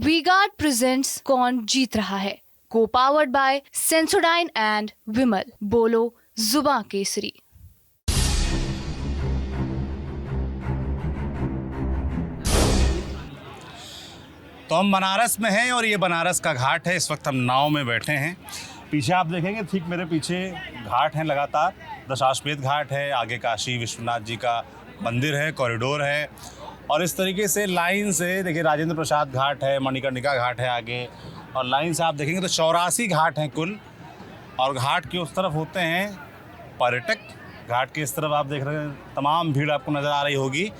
V-Guard presents कौन जीत रहा है, को पावर्ड बाय सेंसोडाइन एंड विमल। बोलो जुबां केसरी। तो हम बनारस में हैं और ये बनारस का घाट है। इस वक्त हम नाव में बैठे हैं। पीछे आप देखेंगे, ठीक मेरे पीछे घाट हैं लगातार। दशाश्वमेध घाट है, आगे काशी विश्वनाथ जी का मंदिर है, कॉरिडोर है, और इस तरीके से लाइन से देखिए राजेंद्र प्रसाद घाट है, मणिकर्णिका घाट है आगे, और लाइन से आप देखेंगे तो 84 घाट हैं कुल। और घाट के उस तरफ होते हैं पर्यटक, घाट के इस तरफ आप देख रहे हैं तमाम भीड़ आपको नज़र आ रही होगी।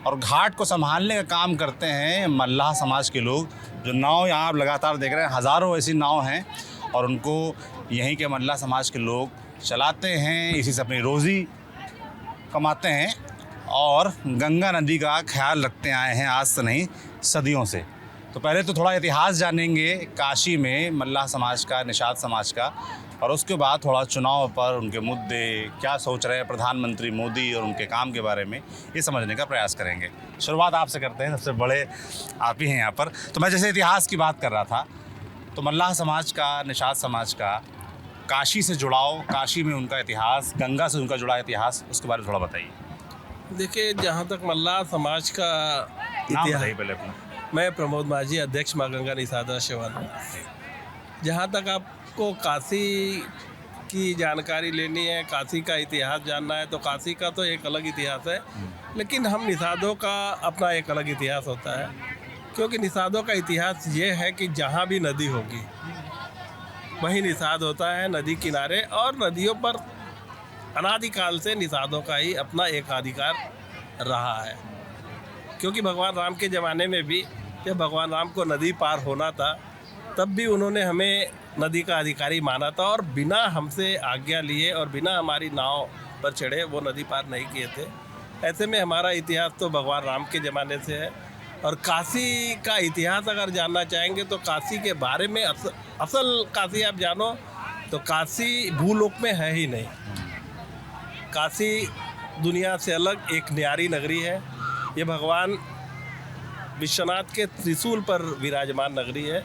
और घाट को संभालने का काम करते हैं मल्लाह समाज के लोग, जो नाव यहाँ आप लगातार देख रहे हैं, हज़ारों ऐसी नाव हैं और उनको यहीं के मल्लाह समाज के लोग चलाते हैं, इसी से अपनी रोज़ी कमाते हैं और गंगा नदी का ख्याल रखते आए हैं आज से नहीं, सदियों से। तो पहले तो थोड़ा इतिहास जानेंगे काशी में मल्लाह समाज का, निषाद समाज का, और उसके बाद थोड़ा चुनाव पर उनके मुद्दे क्या सोच रहे हैं प्रधानमंत्री मोदी और उनके काम के बारे में ये समझने का प्रयास करेंगे। शुरुआत आपसे करते हैं, सबसे बड़े आप ही हैं यहाँ पर। तो मैं जैसे इतिहास की बात कर रहा था, तो मल्लाह समाज का, निषाद समाज का काशी से जुड़ाव, काशी में उनका इतिहास, गंगा से उनका जुड़ा इतिहास, उसके बारे में थोड़ा बताइए। देखिए, जहाँ तक मल्लाह समाज का नाम इतिहास, बताइए पहले अपना। मैं प्रमोद माझी, अध्यक्ष माँ गंगा निषाद शिवान। जहाँ तक आपको काशी की जानकारी लेनी है, काशी का इतिहास जानना है, तो काशी का तो एक अलग इतिहास है, लेकिन हम निषादों का अपना एक अलग इतिहास होता है। क्योंकि निषादों का इतिहास ये है कि जहाँ भी नदी होगी वहीं निषाद होता है, नदी किनारे, और नदियों पर अनादिकाल से निषादों का ही अपना एक अधिकार रहा है। क्योंकि भगवान राम के ज़माने में भी जब भगवान राम को नदी पार होना था, तब भी उन्होंने हमें नदी का अधिकारी माना था, और बिना हमसे आज्ञा लिए और बिना हमारी नाव पर चढ़े वो नदी पार नहीं किए थे। ऐसे में हमारा इतिहास तो भगवान राम के ज़माने से है। और काशी का इतिहास अगर जानना चाहेंगे तो काशी के बारे में असल काशी आप जानो तो काशी भूलोक में है ही नहीं। काशी दुनिया से अलग एक न्यारी नगरी है। ये भगवान विश्वनाथ के त्रिशूल पर विराजमान नगरी है,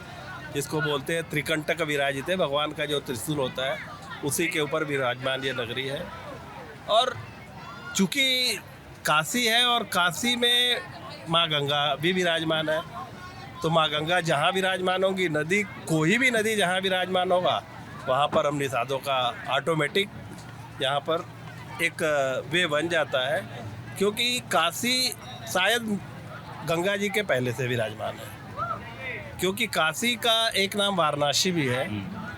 जिसको बोलते हैं त्रिकंटक विराजित है। भगवान का जो त्रिशूल होता है उसी के ऊपर विराजमान ये नगरी है। और चूँकि काशी है और काशी में माँ गंगा भी विराजमान है, तो माँ गंगा जहाँ विराजमान होगी, नदी, कोई भी नदी जहाँ विराजमान होगा, वहाँ पर हम निषादों का ऑटोमेटिक यहाँ पर एक वे बन जाता है। क्योंकि काशी शायद गंगा जी के पहले से विराजमान है। क्योंकि काशी का एक नाम वाराणसी भी है,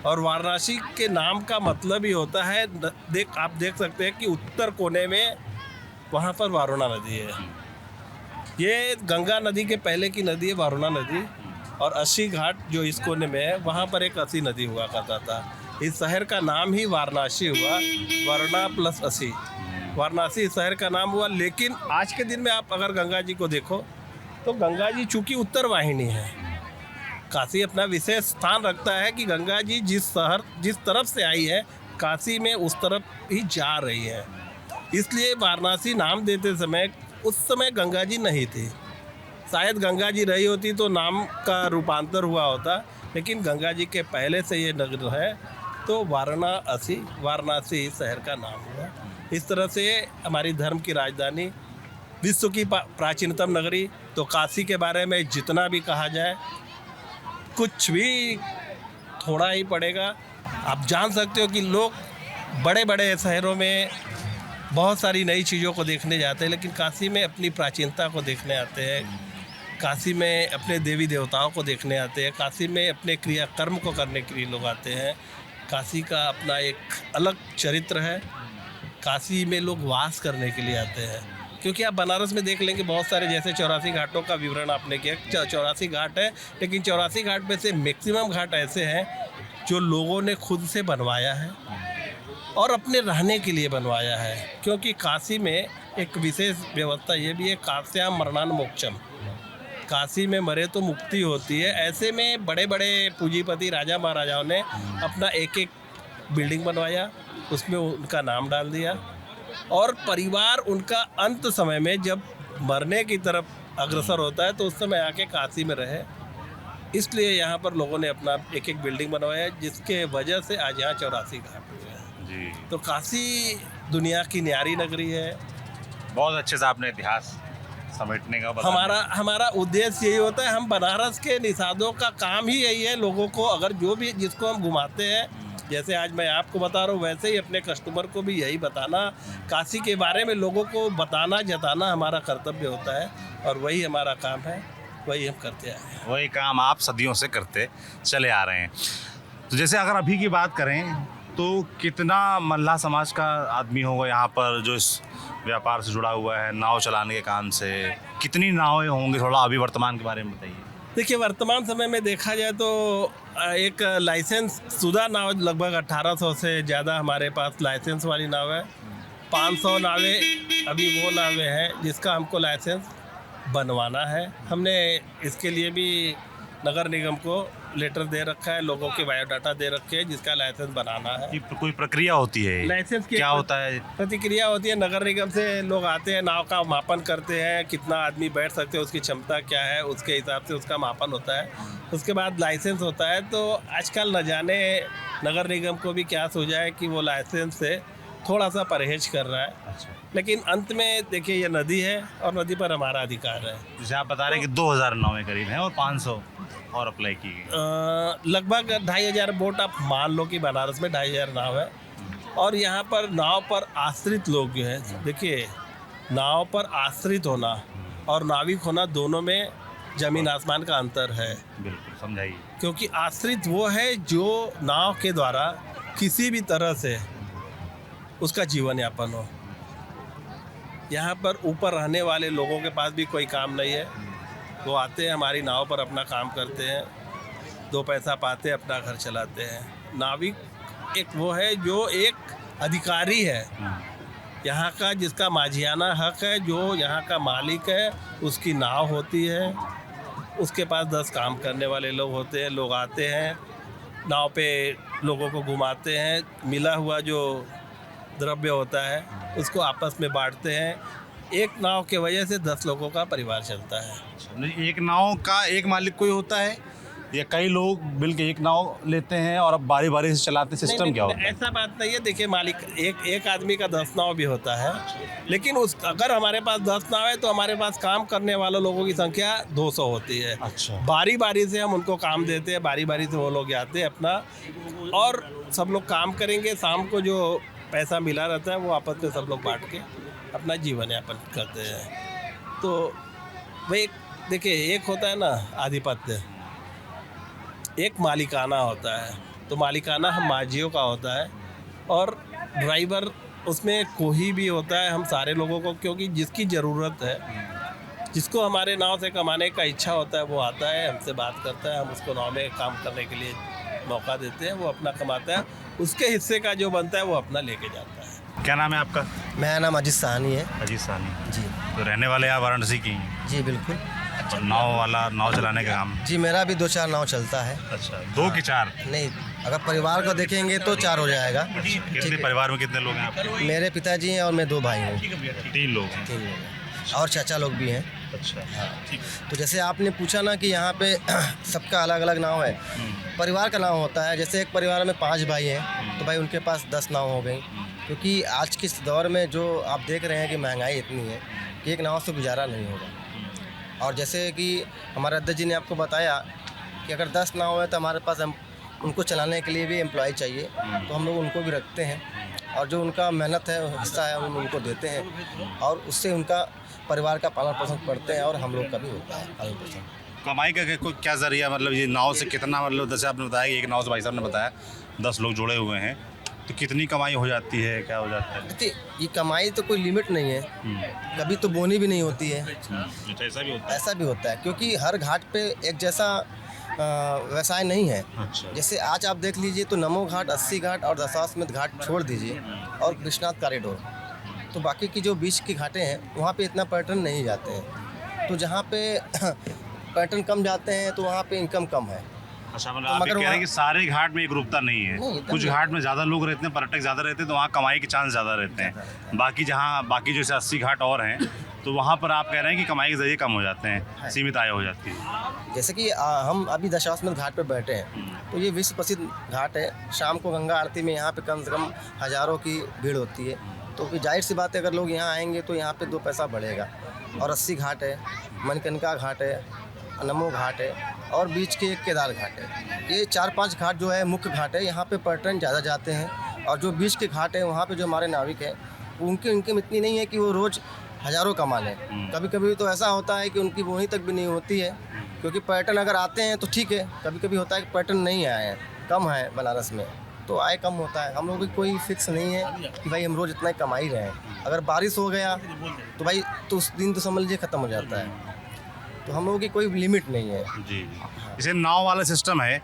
और वाराणसी के नाम का मतलब ही होता है, आप देख सकते हैं कि उत्तर कोने में वहाँ पर वारुणा नदी है। ये गंगा नदी के पहले की नदी है वारुणा नदी, और अस्सी घाट जो इस कोने में है, वहाँ पर एक अस्सी नदी हुआ करता था। इस शहर का नाम ही वाराणसी हुआ, वारणा प्लस अस्सी, वाराणसी इस शहर का नाम हुआ। लेकिन आज के दिन में आप अगर गंगा जी को देखो तो गंगा जी चूँकि उत्तर वाहिनी है, काशी अपना विशेष स्थान रखता है कि गंगा जी जिस तरफ से आई है, काशी में उस तरफ ही जा रही है। इसलिए वाराणसी नाम देते समय उस समय गंगा जी नहीं थी। शायद गंगा जी रही होती तो नाम का रूपांतर हुआ होता, लेकिन गंगा जी के पहले से ये नगर है, तो वाराणसी शहर का नाम हुआ। इस तरह से हमारी धर्म की राजधानी, विश्व की प्राचीनतम नगरी, तो काशी के बारे में जितना भी कहा जाए कुछ भी थोड़ा ही पड़ेगा। आप जान सकते हो कि लोग बड़े बड़े शहरों में बहुत सारी नई चीज़ों को देखने जाते हैं, लेकिन काशी में अपनी प्राचीनता को देखने आते हैं, काशी में अपने देवी देवताओं को देखने आते हैं, काशी में अपने क्रियाकर्म को करने के लिए लोग आते हैं। काशी का अपना एक अलग चरित्र है। काशी में लोग वास करने के लिए आते हैं। क्योंकि आप बनारस में देख लेंगे बहुत सारे, जैसे 84 घाटों का विवरण आपने किया, 84 घाट है, लेकिन 84 घाट में से मैक्सिमम घाट ऐसे हैं जो लोगों ने खुद से बनवाया है और अपने रहने के लिए बनवाया है। क्योंकि काशी में एक विशेष व्यवस्था ये भी है, काश्याम मरणान मोक्षम, काशी में मरे तो मुक्ति होती है। ऐसे में बड़े बड़े पूंजीपति राजा महाराजाओं ने अपना एक एक बिल्डिंग बनवाया, उसमें उनका नाम डाल दिया, और परिवार उनका अंत समय में जब मरने की तरफ अग्रसर होता है तो उस समय आके काशी में रहे। इसलिए यहाँ पर लोगों ने अपना एक एक बिल्डिंग बनवाया है, जिसके वजह से आज यहाँ 84 घाट हुए हैं। जी, तो काशी दुनिया की न्यारी नगरी है। बहुत अच्छे से आपने इतिहास समेटने का बताया। हमारा उद्देश्य यही होता है, हम बनारस के निषादों का काम ही यही है, लोगों को अगर जो भी जिसको हम घुमाते हैं, जैसे आज मैं आपको बता रहा हूँ, वैसे ही अपने कस्टमर को भी यही बताना, काशी के बारे में लोगों को बताना जताना हमारा कर्तव्य होता है, और वही हमारा काम है, वही हम करते आए हैं। वही काम आप सदियों से करते चले आ रहे हैं। तो जैसे अगर अभी की बात करें तो कितना मल्लाह समाज का आदमी होगा यहाँ पर जो इस व्यापार से जुड़ा हुआ है, नाव चलाने के काम से? कितनी नावें होंगी, थोड़ा अभी वर्तमान के बारे में बताइए। देखिए, वर्तमान समय में देखा जाए तो एक लाइसेंस शुदा नाव लगभग 1800 से ज़्यादा हमारे पास लाइसेंस वाली नाव है। 500 नावें अभी वो नावें हैं जिसका हमको लाइसेंस बनवाना है। हमने इसके लिए भी नगर निगम को लेटर दे रखा है, लोगों के बायोडाटा दे रखे हैं, जिसका लाइसेंस बनाना है। कि कोई प्रक्रिया होती है? लाइसेंस की क्या होता है? प्रतिक्रिया होती है, नगर निगम से लोग आते हैं, नाव का मापन करते हैं, कितना आदमी बैठ सकते हैं, उसकी क्षमता क्या है, उसके हिसाब से उसका मापन होता है। उसके बाद लाइसेंस होता है। तो आजकल न जाने नगर निगम को भी क्या सोचा है कि वो लाइसेंस से थोड़ा सा परहेज कर रहा है। लेकिन अंत में देखिए, ये नदी है और नदी पर हमारा अधिकार है। जैसे आप बता रहे हैं कि 2000 नावें करीब हैं और 500 और अप्लाई की गई। लगभग 2500 बोट आप मान लो कि बनारस में 2500 नाव है। और यहाँ पर नाव पर आश्रित लोग जो हैं, देखिए, नाव पर आश्रित होना और नाविक होना दोनों में ज़मीन आसमान का अंतर है। बिल्कुल, समझाइए। क्योंकि आश्रित वो है जो नाव के द्वारा किसी भी तरह से उसका जीवन यापन हो। यहाँ पर ऊपर रहने वाले लोगों के पास भी कोई काम नहीं है, वो आते हैं हमारी नाव पर, अपना काम करते हैं, 2 पैसा पाते हैं, अपना घर चलाते हैं। नाविक एक वो है जो एक अधिकारी है यहाँ का, जिसका माझियाना हक है, जो यहाँ का मालिक है, उसकी नाव होती है, उसके पास 10 काम करने वाले लोग होते हैं। लोग आते हैं, नाव पे लोगों को घुमाते हैं, मिला हुआ जो द्रव्य होता है उसको आपस में बांटते हैं। एक नाव के वजह से 10 लोगों का परिवार चलता है। एक नाव का एक मालिक कोई होता है या कई लोग मिलकर एक नाव लेते हैं और अब बारी बारी से चलाते? सिस्टम क्या होता है? ऐसा बात नहीं है। देखिए, मालिक एक आदमी का 10 नाव भी होता है, लेकिन अगर हमारे पास 10 नाव है तो हमारे पास काम करने वाले लोगों की संख्या 200 होती है। अच्छा। बारी बारी से हम उनको काम देते हैं, बारी बारी से वो लोग आते हैं अपना, और सब लोग काम करेंगे। शाम को जो पैसा मिला रहता है वो आपस में सब लोग बांट के अपना जीवन यापन करते हैं। तो भाई देखिए, एक होता है ना आधिपत्य, एक मालिकाना होता है। तो मालिकाना हम माझियों का होता है, और ड्राइवर उसमें कोई भी होता है, हम सारे लोगों को, क्योंकि जिसकी ज़रूरत है, जिसको हमारे नाव से कमाने का इच्छा होता है, वो आता है, हमसे बात करता है, हम उसको नाव में काम करने के लिए मौका देते हैं, वो अपना कमाता है, उसके हिस्से का जो बनता है वो अपना लेके जाता है। क्या नाम है आपका? मेरा नाम अजीत साहनी है। अजीत साहनी जी तो रहने वाले आप वाराणसी की हैं? जी बिल्कुल। और नाव चलाने का काम? जी मेरा भी 2-4 नाव चलता है। अच्छा, 2 कि 4? नहीं, अगर परिवार को देखेंगे तो 4 हो जाएगा। कितने परिवार में कितने लोग हैं आपके? मेरे पिताजी हैं और मैं 2 भाई हूँ। 3 लोग हैं। 3 लोग हैं और चाचा लोग भी हैं। अच्छा, ठीक। तो जैसे आपने पूछा ना कि यहाँ पे सबका अलग अलग नाव है, परिवार का नाव होता है। जैसे एक परिवार में 5 भाई हैं तो भाई उनके पास 10 नाव हो गई, क्योंकि आज के इस दौर में जो आप देख रहे हैं कि महंगाई इतनी है कि एक नाव से गुजारा नहीं होगा। और जैसे कि हमारे अध्यक्ष जी ने आपको बताया कि अगर 10 नाव है तो हमारे पास हम उनको चलाने के लिए भी एम्प्लॉय चाहिए, तो हम लोग उनको भी रखते हैं, और जो उनका मेहनत है हिस्सा है उनको देते हैं, और उससे उनका परिवार का पालन पोषण करते हैं, और हम लोग का भी होता है पालन पोषण। कमाई का कोई क्या जरिया, मतलब ये नाव से कितना, मतलब जैसे आपने बताया कि एक नाव से भाई साहब ने बताया 10 लोग जुड़े हुए हैं, तो कितनी कमाई हो जाती है, क्या हो जाता है? देखिए, ये कमाई तो कोई लिमिट नहीं है, कभी तो बोनी भी नहीं होती है। ऐसा भी होता है? ऐसा भी होता है, क्योंकि हर घाट पे एक जैसा व्यवसाय नहीं है। अच्छा। जैसे आज आप देख लीजिए तो नमो घाट, 80 घाट और दशाश्वमेध घाट छोड़ दीजिए, और विश्वनाथ कॉरिडोर, तो बाकी की जो बीच की घाटें हैं वहाँ पे इतना पर्यटन नहीं जाते हैं। तो जहाँ पे पर्यटन कम जाते हैं तो वहाँ पे इनकम कम है। अच्छा, मतलब आप ये कह रहे हैं कि सारे घाट में एकरूपता नहीं है? नहीं, कुछ घाट में ज़्यादा लोग रहते हैं, पर्यटक ज़्यादा रहते हैं, तो वहाँ कमाई के चांस ज़्यादा रहते हैं। बाकी जो जैसे 80 घाट और हैं तो वहाँ पर आप कह रहे हैं कि कमाई के जरिए कम हो जाते हैं, हाँ। सीमित आय हो जाती है। जैसे कि हम अभी दशाश्वमेध घाट पे बैठे हैं, तो ये विश्व प्रसिद्ध घाट है। शाम को गंगा आरती में यहाँ पे कम से कम हज़ारों की भीड़ होती है। तो फिर जाहिर सी बात है, अगर लोग यहाँ आएंगे तो यहाँ पे 2 पैसा बढ़ेगा। और 80 घाट है, मणिकर्णिका घाट है, नमो घाट है और बीच के एक केदार घाट है। ये 4-5 घाट जो है मुख्य घाट है, यहाँ पे पर्यटन ज़्यादा जाते हैं। और जो बीच के घाट है वहाँ पे जो हमारे नाविक हैं, उनकी इनकम इतनी नहीं है कि वो रोज़ हज़ारों कमा लें। कभी कभी तो ऐसा होता है कि उनकी वहीं तक भी नहीं होती है, क्योंकि पर्यटन अगर आते हैं तो ठीक है, कभी कभी होता है कि पर्यटन नहीं आए हैं, कम है बनारस में, तो आय कम होता है। हम लोगों की कोई फिक्स नहीं है कि भाई हम रोज़ इतना ही कमा ही रहे हैं। अगर बारिश हो गया तो भाई तो उस दिन तो समझ लीजिए ख़त्म हो जाता है। तो हम लोगों की कोई लिमिट नहीं है। जी। जैसे नाव वाला सिस्टम है,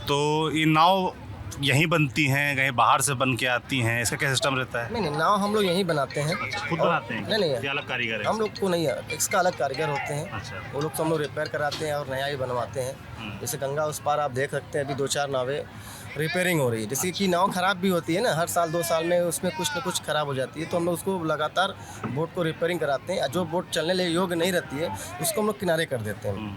तो ये नाव यहीं बनती हैं, कहीं बाहर से बन के आती हैं, इसका क्या सिस्टम रहता है? नहीं, नाव हम लोग यहीं बनाते हैं। खुद बनाते हैं? नहीं, ये अलग कारीगर है? हम लोग को नहीं है, इसका अलग कारीगर होते हैं। अच्छा। वो लोग तो हम लोग रिपेयर कराते हैं और नया ही बनवाते हैं। जैसे गंगा उस पार आप देख सकते हैं, अभी 2-4 नावें रिपेयरिंग हो रही है। जैसे कि नाव ख़राब भी होती है ना, हर साल 2 साल में उसमें कुछ ना कुछ ख़राब हो जाती है, तो हम लोग उसको लगातार बोट को रिपेयरिंग कराते हैं। जो बोट चलने योग्य नहीं रहती है उसको हम लोग किनारे कर देते हैं,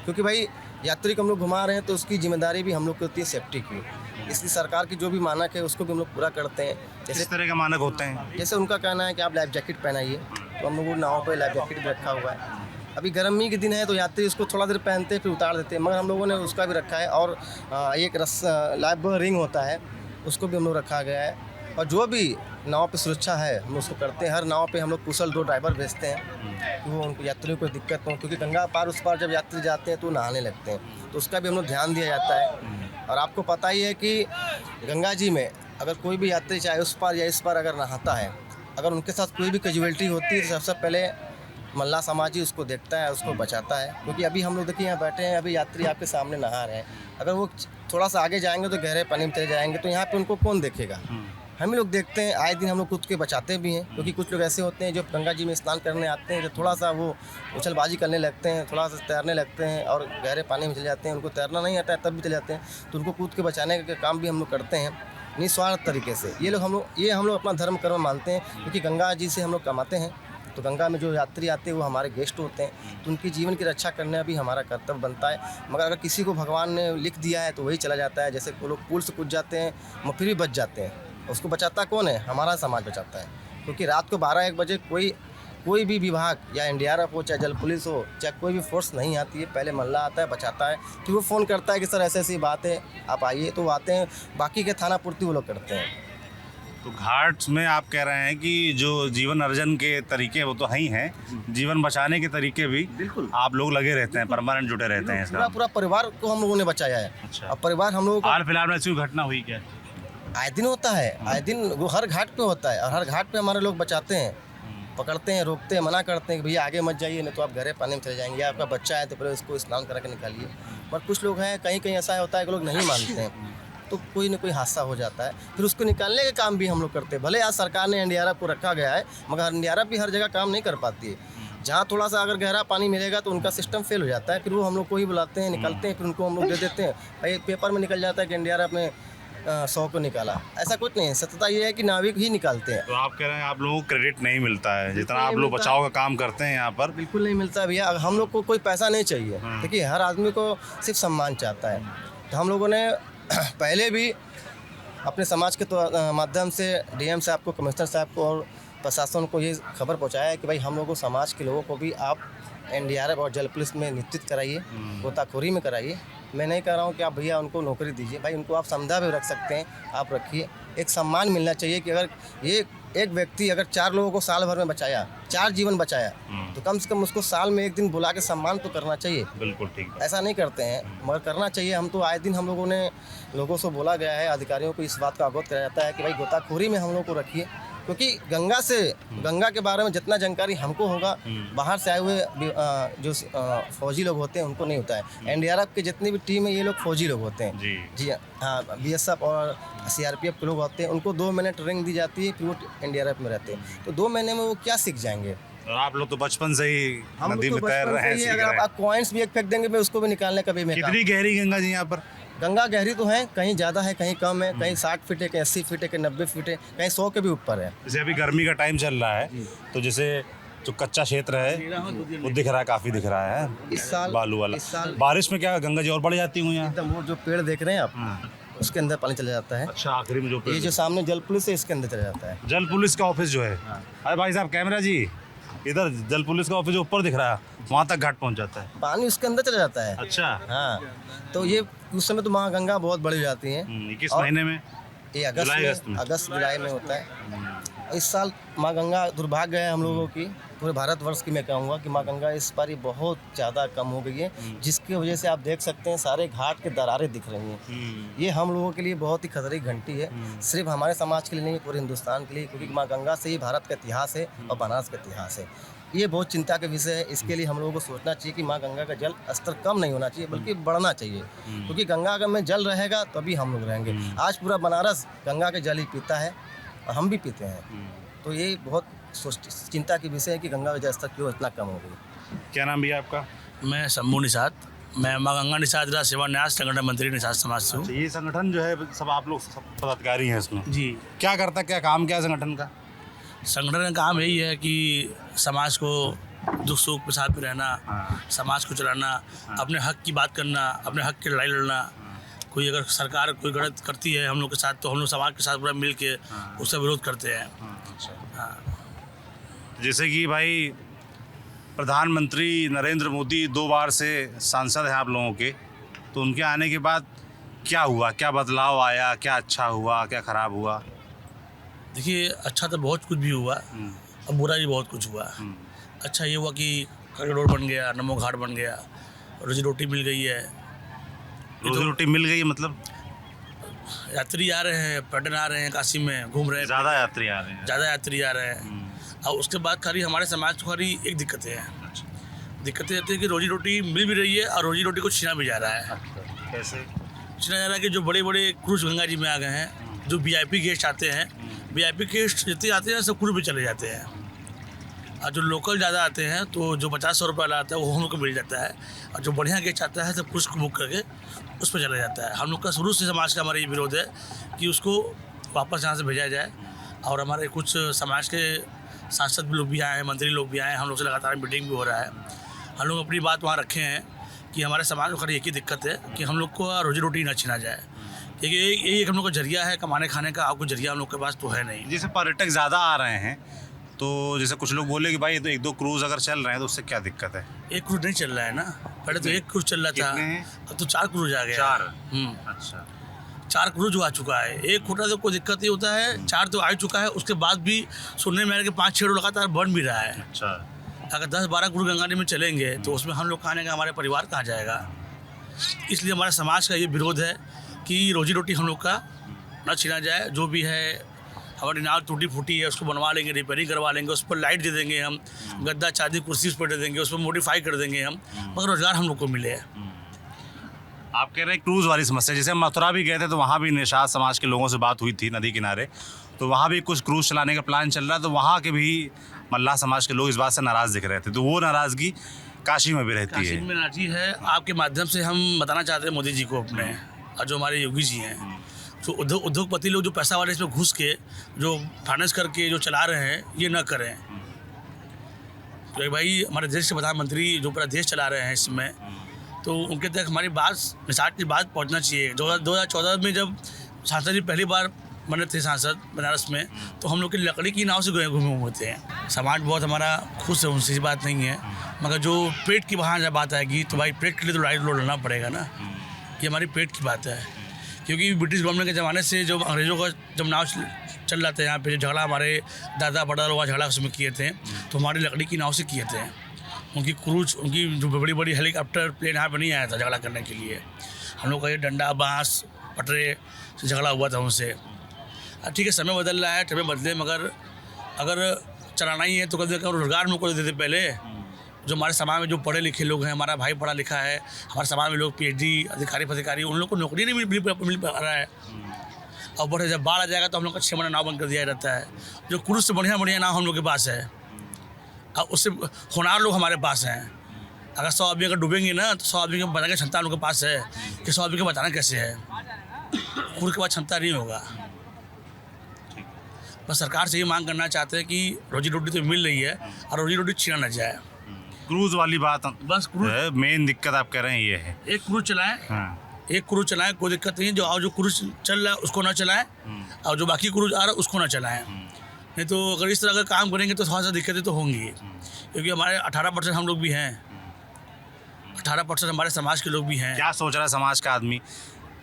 क्योंकि भाई यात्री को हम लोग घुमा रहे हैं तो उसकी जिम्मेदारी भी हम लोग की होती है सेफ्टी की। इसलिए सरकार की जो भी मानक है उसको भी हम लोग पूरा करते हैं। किस तरह के मानक होते हैं? जैसे उनका कहना है कि आप लाइफ जैकेट पहनाइए, तो हम लोग नाव पे लाइफ जैकेट भी रखा हुआ है। अभी गर्मी के दिन है तो यात्री उसको थोड़ा देर पहनते हैं फिर उतार देते हैं, मगर हम लोगों ने उसका भी रखा है। और एक लाइफ रिंग होता है, उसको भी हम लोग रखा गया है। और जो भी नाव पे सुरक्षा है हम उसको करते हैं। हर नाव पे हम लोग कुशल 2 ड्राइवर भेजते हैं कि वो उनको यात्रियों को दिक्कत हो, क्योंकि गंगा पार उस पार जब यात्री जाते हैं तो नहाने लगते हैं, तो उसका भी हम लोग ध्यान दिया जाता है। और आपको पता ही है कि गंगा जी में अगर कोई भी यात्री चाहे उस पार या इस पार अगर नहाता है, अगर उनके साथ कोई भी कैजुअलिटी होती है तो सबसे पहले मल्ला समाज ही उसको देखता है, उसको बचाता है। क्योंकि अभी हम लोग देखिए यहाँ बैठे हैं, अभी यात्री आपके सामने नहा रहे हैं, अगर वो थोड़ा सा आगे जाएंगे तो गहरे पानी में चले जाएंगे, तो यहाँ पे उनको कौन देखेगा? हम ही लोग देखते हैं। आए दिन हम लोग खुद के बचाते भी हैं, क्योंकि कुछ लोग ऐसे होते हैं जो गंगा जी में स्नान करने आते हैं, जो थोड़ा सा वो उछलबाजी करने लगते हैं, थोड़ा सा तैरने लगते हैं और गहरे पानी में चले जाते हैं। उनको तैरना नहीं आता है तब भी चले जाते हैं, तो उनको कूद के बचाने का काम भी हम लोग करते हैं निस्वार्थ तरीके से। ये हम लोग अपना धर्म कर्म मानते हैं, क्योंकि गंगा जी से हम लोग कमाते हैं। तो गंगा में जो यात्री आते हैं वो हमारे गेस्ट होते हैं, तो उनकी जीवन की रक्षा करना भी हमारा कर्तव्य बनता है। मगर अगर किसी को भगवान ने लिख दिया है तो वही चला जाता है। जैसे वो लोग पुल से कूद जाते हैं फिर भी बच जाते हैं, उसको बचाता कौन है? हमारा समाज बचाता है। क्योंकि रात को 12-1 बजे कोई भी विभाग या एनडीआरएफ हो, चाहे जल पुलिस हो, चाहे कोई भी फोर्स नहीं आती है, पहले मल्ला आता है, बचाता है। फिर वो फ़ोन करता है कि सर ऐसी बात है, आप आइए, तो वो आते हैं। बाकी के थाना पूर्ति वो लोग करते हैं। तो घाट में आप कह रहे हैं कि जो जीवन अर्जन के तरीके वो तो ही हैं, जीवन बचाने के तरीके भी बिल्कुल आप लोग लगे रहते हैं, परमानेंट जुटे रहते हैं इसका? पूरा परिवार को हम लोगों ने बचाया है। अच्छा। अब परिवार हम लोगों को हाल फिलहाल में ऐसी घटना हुई क्या? आए दिन होता है, आए दिन वो हर घाट पे होता है, और हर घाट पे हमारे लोग बचाते हैं, पकड़ते हैं, रोकते हैं, मना करते हैं कि भैया आगे मत जाइए, नहीं तो आप गहरे पानी में चले जाएंगे, या आपका बच्चा है तो पहले उसको स्नान करा के निकालिए। पर कुछ लोग हैं, कहीं कहीं ऐसा होता है कि लोग नहीं मानते हैं, तो कोई ना कोई हादसा हो जाता है, फिर उसको निकालने का काम भी हम लोग करते हैं। भले आज सरकार ने एनडीआरएफ को रखा गया है, मगर एनडीआरएफ भी हर जगह काम नहीं कर पाती है। जहाँ थोड़ा सा अगर गहरा पानी मिलेगा तो उनका सिस्टम फेल हो जाता है, फिर वो हम लोग को ही बुलाते हैं, निकलते हैं, फिर उनको हम लोग दे देते हैं। भाई पेपर में निकल जाता है कि एनडीआरएफ ने 100 को निकाला, ऐसा कुछ नहीं है। सत्यता ये है कि नाविक ही निकालते हैं। तो आप कह रहे हैं आप लोगों को क्रेडिट नहीं मिलता है, जितना आप लोग बचाव का काम करते हैं यहाँ पर? बिल्कुल नहीं मिलता भैया। हम लोग को कोई पैसा नहीं चाहिए, देखिए हर आदमी को सिर्फ सम्मान चाहता है। तो हम लोगों ने पहले भी अपने समाज के माध्यम से डीएम साहब को, कमिश्नर साहब को और प्रशासन को ये खबर पहुँचाया है कि भाई हम लोगों समाज के लोगों को भी आप एनडीआरएफ और जल पुलिस में नियुक्त कराइए, गोताखोरी में कराइए। मैं नहीं कह रहा हूँ कि आप भैया उनको नौकरी दीजिए, भाई उनको आप समझा भी रख सकते हैं, आप रखिए। एक सम्मान मिलना चाहिए कि अगर ये एक व्यक्ति अगर 4 लोगों को साल भर में बचाया, 4 जीवन बचाया, तो कम से कम उसको साल में 1 दिन बुला के सम्मान तो करना चाहिए। बिल्कुल ठीक। ऐसा नहीं करते हैं, मगर करना चाहिए। हम तो आए दिन हम लोगों ने लोगों से बोला गया है, अधिकारियों को इस बात का अवगत कराया जाता है कि भाई गोताखोरी में हम लोग को रखिए, क्योंकि गंगा के बारे में जितना जानकारी हमको होगा, बाहर से आए हुए जो फौजी लोग होते हैं उनको नहीं होता है। एनडीआरएफ के जितनी भी टीम है ये लोग फौजी लोग होते हैं जी हाँ, बीएसएफ और सीआरपीएफ के लोग होते हैं, उनको 2 महीने ट्रेनिंग दी जाती है, फिर वो एनडीआरएफ में रहते हैं। तो 2 महीने में वो क्या सीख जाएंगे? और आप लोग तो बचपन से ही हम नदी तो में तैर बचपन रहे हैं, से ही, सीख अगर रहे हैं। आप कॉइन्स भी एक फेंक देंगे मैं उसको भी निकालने का भी मैं काम। कितनी गहरी गंगा जी यहाँ पर? गंगा गहरी तो है, कहीं ज़्यादा है, कहीं कम है, कहीं 60 फीट है, कहीं 80 फीट है, कहीं 90 फीट है, कहीं 100 के भी ऊपर है। जैसे अभी गर्मी का टाइम चल रहा है, तो जैसे जो कच्चा क्षेत्र है वो दिख रहा है, काफ़ी दिख रहा है इस साल बालू वाला। इस साल बारिश में क्या गंगा जी और बढ़ जाती हूँ यहाँ? एकदम वो जो पेड़ देख रहे हैं आप, उसके अंदर पानी चला जाता है। अच्छा, आखिरी में जो ये जो सामने जल पुलिस है, इसके अंदर चला जाता है। जल पुलिस का ऑफिस जो है, अरे भाई साहब कैमरा जी, इधर जल पुलिस का ऑफिस जो ऊपर दिख रहा है, वहाँ तक घाट पहुँच जाता है। पानी उसके अंदर चला जाता है। अच्छा, हाँ, तो ये उस समय तो वहाँ गंगा बहुत बढ़ जाती है। ये किस और- महीने में? ये जुलाई, अगस्त में। अगस्त जुलाई में होता है। इस साल माँ गंगा दुर्भाग्य है हम लोगों की, पूरे भारतवर्ष की मैं कहूँगा कि माँ गंगा इस बार बहुत ज़्यादा कम हो गई है, जिसकी वजह से आप देख सकते हैं सारे घाट के दरारें दिख रही हैं। ये हम लोगों के लिए बहुत ही खतरे की घंटी है, सिर्फ हमारे समाज के लिए नहीं, पूरे हिंदुस्तान के लिए, क्योंकि माँ गंगा से ही भारत का इतिहास है और बनारस का इतिहास है। ये बहुत चिंता का विषय है। इसके लिए हम लोगों को सोचना चाहिए कि माँ गंगा का जल स्तर कम नहीं होना चाहिए, बल्कि बढ़ना चाहिए, क्योंकि गंगा का में जल रहेगा तभी हम लोग रहेंगे। आज पूरा बनारस गंगा के जल ही पीता है और हम भी पीते हैं, तो ये बहुत चिंता की विषय है कि गंगा का जल स्तर क्यों इतना कम हो गई। क्या नाम भैया आपका? मैं शंभू निषाद, मैं माँ गंगा निषाद जिला सेवा न्यास संगठन मंत्री निषाद समाज से हूँ। ये संगठन जो है सब आप लोग सब पदाधिकारी हैं इसमें, जी, क्या करता है, क्या काम क्या है संगठन का? संगठन का काम यही है कि समाज को दुख सुख के साथ में रहना, समाज को चलाना, अपने हक की बात करना, अपने हक की लड़ाई लड़ना। कोई अगर सरकार कोई गलत करती है हम लोग के साथ, तो हम लोग समाज के साथ पूरा मिल के उसका विरोध करते हैं। जैसे कि भाई प्रधानमंत्री नरेंद्र मोदी 2 बार से सांसद हैं आप लोगों के, तो उनके आने के बाद क्या हुआ, क्या बदलाव आया, क्या अच्छा हुआ, क्या खराब हुआ? देखिए, अच्छा तो बहुत कुछ भी हुआ और बुरा भी बहुत कुछ हुआ। अच्छा ये हुआ कि कॉरिडोर रोड बन गया, नमो घाट बन गया, रोजी रोटी मिल गई है। रोजी रोटी मिल गई मतलब यात्री आ रहे हैं, पर्यटन आ रहे हैं, काशी में घूम रहे हैं, ज़्यादा यात्री आ रहे हैं। ज़्यादा यात्री आ रहे हैं। और उसके बाद खाली हमारे समाज को खाली एक दिक्कतें हैं। दिक्कतें रहती है कि रोजी रोटी मिल भी रही है और रोजी रोटी को छीना भी जा रहा है। कैसे? छीना जा रहा है कि जो बड़े बड़े क्रूज गंगा जी में आ गए हैं, जो VIP गेस्ट आते हैं, VIP गेस्ट जितने आते हैं सब क्रूज पे चले जाते हैं, और जो लोकल ज़्यादा आते हैं तो जो 50-100 रुपये वाला आता है वो हम लोग को मिल जाता है, और जो बढ़िया गेस्ट आता है सब क्रूज को बुक करके उस पर चला जाता है। हम लोग का शुरू से समाज का हमारा ये विरोध है कि उसको वापस यहाँ से भेजा जाए। और हमारे कुछ समाज के सांसद लोग भी आए हैं, मंत्री लोग भी आए हैं, हम लोग से लगातार मीटिंग भी हो रहा है। हम लोग अपनी बात वहाँ रखे हैं कि हमारे समाज को खाली एक ही दिक्कत है कि हम लोग को रोजी रोटी ना छीना जाए, क्योंकि यही एक हम लोग का जरिया है कमाने खाने का। आपको जरिया हम लोग के पास तो है नहीं। जैसे पर्यटक ज़्यादा आ रहे हैं, तो जैसे कुछ लोग बोले कि भाई ये तो 1-2 क्रूज़ अगर चल रहे हैं तो उससे क्या दिक्कत है? एक क्रूज नहीं चल रहा है ना, पहले तो एक क्रूज चल रहा था, कितने हैं? अब तो 4 क्रूज आ गया। 4? 4 अच्छा, 4 क्रूज आ चुका है। एक खोटा तो कोई दिक्कत नहीं होता है, 4 तो आ चुका है। उसके बाद भी सुनने में आ रहा है कि 5-6 रोड लगातार बन भी रहा है। अच्छा। अगर 10-12 क्रूज गंगा जी में चलेंगे तो उसमें हम लोग कहाँ आएंगे, हमारे परिवार कहाँ जाएगा। इसलिए हमारे समाज का ये विरोध है कि रोजी रोटी हम लोग का न छीना जाए। जो भी है हमारी नाव टूटी फूटी है उसको बनवा लेंगे, रिपेयरिंग करवा लेंगे, उस पर लाइट दे देंगे हम, गद्दा चादी कुर्सी उस पर दे देंगे, उस पर मॉडिफाई कर देंगे हम, मगर रोजगार हम लोग को मिले। आप कह रहे हैं क्रूज़ वाली समस्या, जैसे हम मथुरा भी गए थे तो वहाँ भी निषाद समाज के लोगों से बात हुई थी नदी किनारे, तो वहाँ भी कुछ क्रूज़ चलाने का प्लान चल रहा है, तो वहाँ के भी मल्लाह समाज के लोग इस बात से नाराज़ दिख रहे थे, तो वो नाराज़गी काशी में भी रहती काशी है। में नाराजी है। आपके माध्यम से हम बताना चाहते हैं मोदी जी को अपने, और जो हमारे योगी जी हैं, जो उद्योगपति लोग जो पैसा वाले इसमें घुस के जो फाइनेंस करके जो चला रहे हैं, ये न करें। तो भाई हमारे देश के प्रधानमंत्री जो पूरा देश चला रहे हैं इसमें, तो उनके तक हमारी बात, निषाद की बात पहुंचना चाहिए। 2014 में जब सांसद जी पहली बार बने थे सांसद बनारस में, तो हम लोग की लकड़ी की नाव से घूमे हुए थे। समाज बहुत हमारा खुश है, उनसे बात नहीं है, मगर जो पेट की वहाँ जब बात आएगी तो भाई पेट के लिए तो लड़ाई लड़ना पड़ेगा ना। ये हमारी पेट की बात है, क्योंकि ब्रिटिश गवर्नमेंट के ज़माने से जो अंग्रेज़ों का जब नाव चल रहा था यहाँ पे, जो झगड़ा हमारे दादा बड़ा लोग झगड़ा उसमें किए थे, तो हमारी लकड़ी की नाव से किए थे। उनकी क्रूज, उनकी जो बड़ी बड़ी हेलीकॉप्टर प्लेन यहाँ पर नहीं आया था झगड़ा करने के लिए। हम लोग का ये डंडा बाँस पटरे से झगड़ा हुआ था उनसे। ठीक है, समय बदल रहा है, समय बदले, मगर अगर चलाना ही है तो कभी रोजगार हम लोग को देते पहले। जो हमारे समाज में जो पढ़े लिखे लोग हैं, हमारा भाई पढ़ा लिखा है, हमारे समाज में लोग PhD अधिकारी, उन लोग को नौकरी नहीं मिल पा रहा है। और बढ़े जब बाढ़ आ जाएगा तो हम लोग का 6 महीना नाव बंद कर दिया रहता है। जो क्रूज से बढ़िया नाव हम लोग के पास है, और उससे होनार लोग हमारे पास हैं। अगर 100 आदमी अगर डूबेंगे ना, तो 100 आदमी को बताने की क्षमता हम लोग के पास है कि 100 आदमी को बताना कैसे है। क्रूज के बाद क्षमता नहीं होगा। बस सरकार से ये मांग करना चाहते हैं कि रोजी रोटी तो मिल रही है और रोजी रोटी छीना न जाए। क्रूज वाली बात बस क्रूज, मेन दिक्कत आप कह रहे हैं ये है। एक क्रूज चलाएं, हाँ। एक क्रूज चलाएं, कोई दिक्कत नहीं है। जो क्रूज चल रहा है उसको ना चलाएं और जो बाकी क्रूज आ रहा है उसको ना चलाएं। नहीं तो अगर इस तरह का काम करेंगे तो थोड़ा सा दिक्कतें तो होंगी, क्योंकि हमारे 18% हम लोग भी हैं, 18% हमारे समाज के लोग भी हैं। क्या सोच रहा है समाज का आदमी,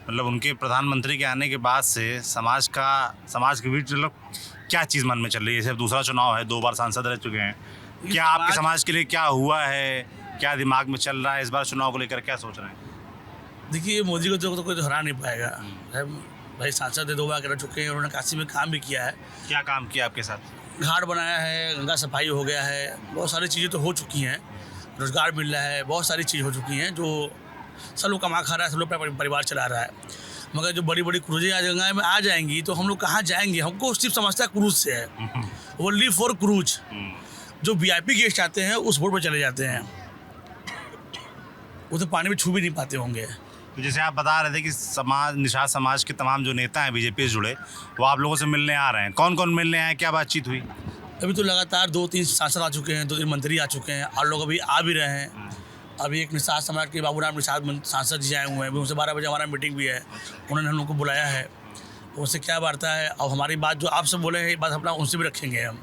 मतलब उनके प्रधानमंत्री के आने के बाद से समाज के बीच मतलब क्या चीज़ मन में चल रही है? जैसे दूसरा चुनाव है, 2 बार सांसद रह चुके हैं, क्या आपके समाज के लिए क्या हुआ है, क्या दिमाग में चल रहा है इस बार चुनाव को लेकर, क्या सोच रहे हैं? देखिए, मोदी को तो कोई हरा नहीं पाएगा। भाई सांसद 2 बार रह चुके हैं, उन्होंने काशी में काम भी किया है। क्या काम किया आपके साथ? घाट बनाया है, गंगा सफाई हो गया है, बहुत सारी चीज़ें तो हो चुकी हैं, रोज़गार मिल रहा है, बहुत सारी चीज़ हो चुकी हैं जो सब लोग कमा खा रहा है, सब लोग अपना परिवार चला रहा है। मगर जो बड़ी बड़ी क्रूजें आज गंगा में आ जाएंगी तो हम लोग कहाँ जाएंगे? हमको सिर्फ समस्या क्रूज से है, ओनली फॉर क्रूज। जो VIP गेस्ट आते हैं उस बोर्ड पर चले जाते हैं, वो तो पानी में छू भी नहीं पाते होंगे। तो जैसे आप बता रहे थे कि निषाद समाज के तमाम जो नेता हैं बीजेपी से जुड़े, वो आप लोगों से मिलने आ रहे हैं, कौन कौन मिलने आए, क्या बातचीत हुई? अभी तो लगातार 2-3 सांसद आ चुके हैं, 2-3 मंत्री आ चुके हैं और लोग अभी आ भी रहे हैं। अभी एक निषाद समाज के बाबूराम निषाद सांसद जी आए हुए हैं, अभी उनसे 12 बजे हमारा मीटिंग भी है, उन्होंने हम लोग को बुलाया है। उनसे क्या वार्ता है और हमारी बात जो आपसे बोले हैं, ये बात अपना उनसे भी रखेंगे हम।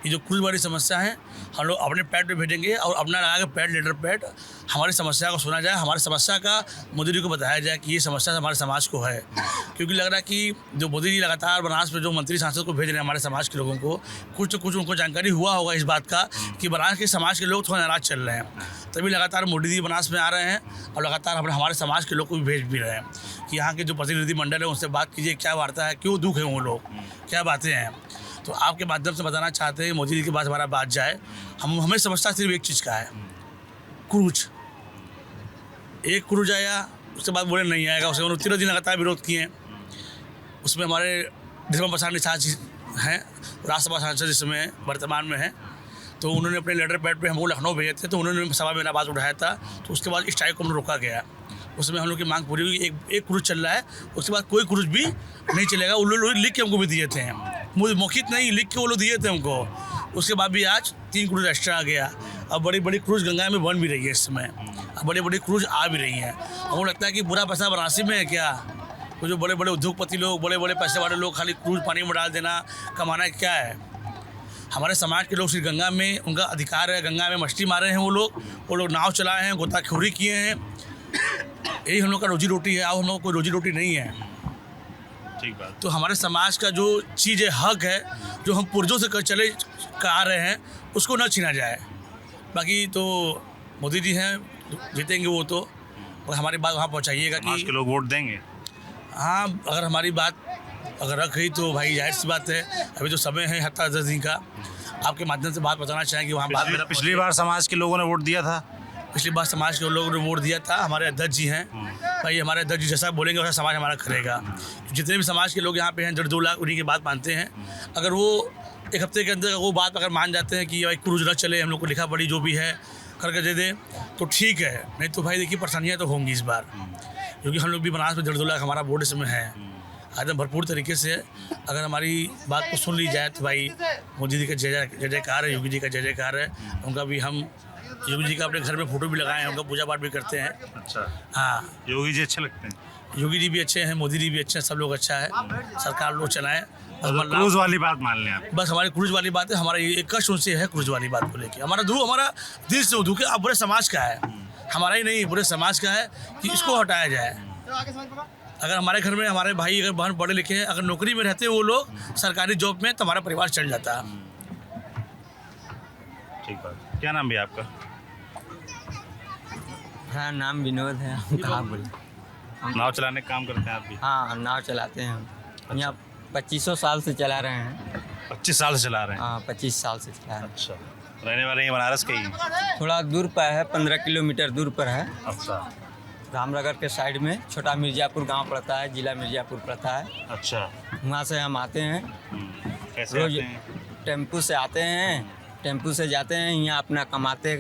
ये जो क्रूज वाली समस्या है हम लोग अपने पैड पे भेजेंगे और अपना लगा के पैड, लेटर पैड, हमारी समस्या को सुना जाए, हमारी समस्या का मोदी जी को बताया जाए कि ये समस्या हमारे समाज को है। क्योंकि लग रहा है कि जो मोदी जी लगातार बनारस में जो मंत्री सांसद को भेज रहे हैं हमारे समाज के लोगों को, कुछ तो कुछ उनको जानकारी हुआ होगा इस बात का कि बनारस के समाज के लोग थोड़ा नाराज चल रहे हैं, तभी लगातार मोदी जी बनारस में आ रहे हैं और लगातार हमारे समाज के लोग को भी भेज भी रहे हैं कि यहाँ के जो प्रतिनिधि मंडल है उनसे बात कीजिए, क्या वार्ता है, क्यों दुख है वो लोग, क्या बातें हैं। तो आपके माध्यम से बताना चाहते हैं मोदी जी के पास हमारा बात जाए। हमें समझता सिर्फ एक चीज़ का है, क्रूज। एक क्रूज आया, उसके बाद बोले नहीं आएगा, उसके उन्होंने 13 दिन लगातार विरोध किए हैं। उसमें हमारे धर्म प्रसाद निषाद जी हैं, राज्यसभा सांसद इस समय वर्तमान में हैं, तो उन्होंने अपने लेटर पैड पे हमको लखनऊ भेजे थे, तो उन्होंने सभा में मेरा बात उठाया था, तो उसके बाद स्ट्राइक को हम रोका गया। उसमें हम लोग की मांग पूरी हुई, एक क्रूज चल रहा है, उसके बाद कोई क्रूज भी नहीं चलेगा। वो लोग लिख के हमको भी दिए थे, मुझे मौखिक नहीं, लिख के वो लोग दिए थे हमको। उसके बाद भी आज 3 क्रूज एक्स्ट्रा आ गया। अब बड़ी बड़ी क्रूज गंगा में बन भी रही है इस समय, अब बड़ी बड़ी क्रूज आ भी रही हैं। हमको लगता है कि पूरा पैसा बनारसी में है क्या? तो जो बड़े बड़े उद्योगपति लोग, बड़े बड़े पैसे वाले लोग खाली क्रूज पानी में डाल देना, कमाना क्या है? हमारे समाज के लोग सिर्फ गंगा में उनका अधिकार है, गंगा में मछली मारे हैं वो लोग नाव चलाए हैं, गोताखोरी किए हैं, यही हम लोग का रोजी रोटी है। अब हम लोग कोई रोजी रोटी नहीं है। ठीक बात। तो हमारे समाज का जो चीज़ है, हक है, जो हम पुरजों से चले आ रहे हैं, उसको न छीना जाए। बाकी तो मोदी जी हैं, जीतेंगे वो तो, और हमारी बात वहाँ पहुँचाइएगा समाज कि के लोग वोट देंगे। हाँ, अगर हमारी बात अगर रख गई तो भाई जाहिर सी बात है, अभी तो समय है 7-10 दिन का, आपके माध्यम से बात बताना चाहेंगे वहाँ बात। पिछली बार समाज के लोगों ने वोट दिया था, पिछली बार समाज के लोगों ने वोट दिया था। हमारे अध्यक्ष जी हैं, भाई हमारे अध्यक्ष जी जैसा बोलेंगे वैसा समाज हमारा करेगा। जितने भी समाज के लोग यहाँ पे हैं, 1.5-2 लाख, उन्हीं की बात मानते हैं। अगर वो एक हफ्ते के अंदर वो बात अगर मान जाते हैं कि भाई क्रूज न चले, हम लोग को लिखा पड़ी जो भी है करके दे दें तो ठीक है, नहीं तो भाई देखिए परेशानियाँ तो होंगी इस बार, क्योंकि हम लोग भी बनारस में 1.5-2 लाख हमारा वोट इसमें है। एकदम भरपूर तरीके से अगर हमारी बात को सुन ली जाए तो भाई मोदी जी का जय जयकार है, योगी जी का जय जयकार है। उनका भी हम योगी जी का अपने घर में फोटो भी लगाए हैं, उनका पूजा पाठ भी करते हैं। अच्छा, हाँ, योगी जी अच्छे लगते हैं। योगी जी भी अच्छे हैं, मोदी जी भी अच्छे हैं, सब लोग अच्छा है, सरकार लोग चलाएं। क्रूज वाली बात मान लें आप। बस हमारी क्रूज वाली बात है, हमारा एक कष्ट उनसे है क्रूज वाली बात को लेकर। हमारा दिल से दुख है, अब पूरे समाज का है, हमारा ही नहीं पूरे समाज का है कि इसको हटाया जाए। अगर हमारे घर में हमारे भाई अगर बहन पढ़े लिखे हैं, अगर नौकरी में रहते हैं वो लोग सरकारी जॉब में, तो हमारा परिवार चल जाता है। ठीक बात। क्या नाम भी आपका? हाँ, नाम विनोद है। हम कहाँ बोले? नाव चलाने का काम करते हैं आप भी? हाँ, नाव चलाते हैं हम। यहाँ 2500 साल से चला रहे हैं। 25 साल से चला रहे हैं? हाँ, 25 साल से चला रहे हैं। अच्छा, रहने वाले हैं बनारस के ही? थोड़ा दूर पर है, 15 किलोमीटर दूर पर है। अच्छा, रामनगर के साइड में छोटा मिर्ज़ापुर गांव पड़ता है, जिला मिर्ज़ापुर पड़ता है। अच्छा, वहाँ से हम आते हैं, कैसे रोज आते हैं? टेम्पू से आते हैं, टेम्पू से जाते हैं, यहाँ अपना कमाते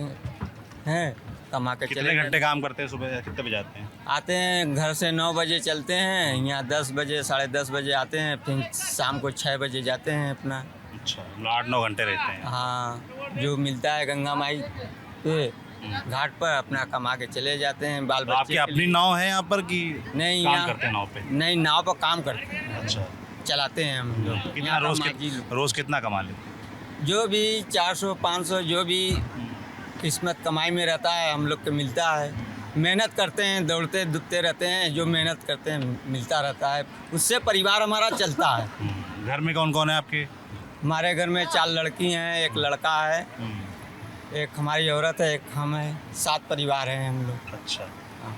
हैं, कमा के कितने चले घंटे काम करते हैं? सुबह कितने बजे आते हैं? आते हैं घर से 9 बजे चलते हैं, यहाँ 10 बजे 10:30 बजे आते हैं, फिर शाम को 6 बजे जाते हैं अपना। अच्छा, 8-9 घंटे रहते हैं। हाँ, जो मिलता है गंगा माई पे घाट पर अपना कमा के चले जाते हैं। बाल तो आपकी बच्चे के अपनी लिए। नाव है यहाँ पर कि नहीं, काम यहाँ करते हैं नाव पे? नहीं, नाव पर काम करते हैं, अच्छा, चलाते हैं हम लोग। कितना यहाँ का रोज माझी लोग। रोज कितना कमा लेते हैं? जो भी 400-500 जो भी किस्मत कमाई में रहता है हम लोग को मिलता है। मेहनत करते हैं, दौड़ते दुबते रहते हैं, जो मेहनत करते हैं मिलता रहता है, उससे परिवार हमारा चलता है। घर में कौन कौन है आपके? हमारे घर में 4 लड़की हैं, एक लड़का है, एक हमारी औरत है, एक हम हैं, 7 परिवार हैं हम लोग। अच्छा,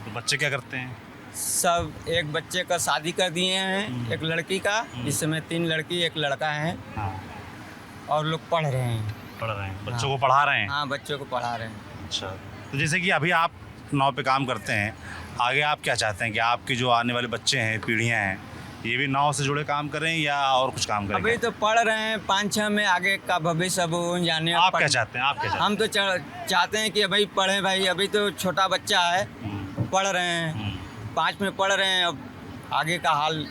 तो बच्चे क्या करते हैं? सब एक बच्चे का शादी कर दिए हैं, एक लड़की का, इस समय 3 लड़की 1 लड़का है, हाँ, और लोग पढ़ रहे हैं। पढ़ रहे हैं, बच्चों हाँ। को पढ़ा रहे हैं। हाँ, बच्चों को पढ़ा रहे हैं। अच्छा, तो जैसे कि अभी आप नाव पे काम करते हैं, आगे आप क्या चाहते हैं कि आपके जो आने वाले बच्चे हैं, पीढ़ियाँ हैं, ये भी नाव से जुड़े काम करें या और कुछ काम करें? अभी तो पढ़ रहे हैं, 5-6 में आगे का भविष्य अब जाने। आप क्या चाहते हैं? आप क्या चाहते हम तो चाहते हैं कि भाई पढ़ें भाई, अभी तो छोटा बच्चा है, पढ़ रहे हैं, 5 में पढ़ रहे हैं, अब आगे का हाल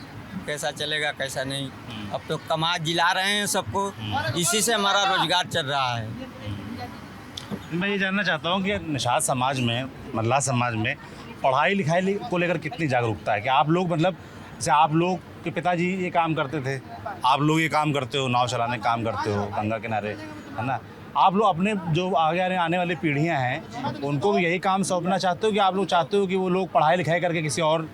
कैसा चलेगा कैसा नहीं। अब तो कमा जिला रहे हैं सबको, इसी से हमारा रोजगार चल रहा है। मैं ये जानना चाहता हूँ कि निषाद समाज में, मल्लाह समाज में पढ़ाई लिखाई को लेकर कितनी जागरूकता है? कि आप लोग मतलब जैसे आप लोग के पिताजी ये काम करते थे, आप लोग ये काम करते हो, नाव चलाने का काम करते हो गंगा किनारे, है ना? आप लोग अपने जो आगे आने वाली पीढ़ियाँ हैं उनको भी यही काम सौंपना चाहते हो कि आप लोग चाहते हो कि वो लोग पढ़ाई लिखाई करके किसी और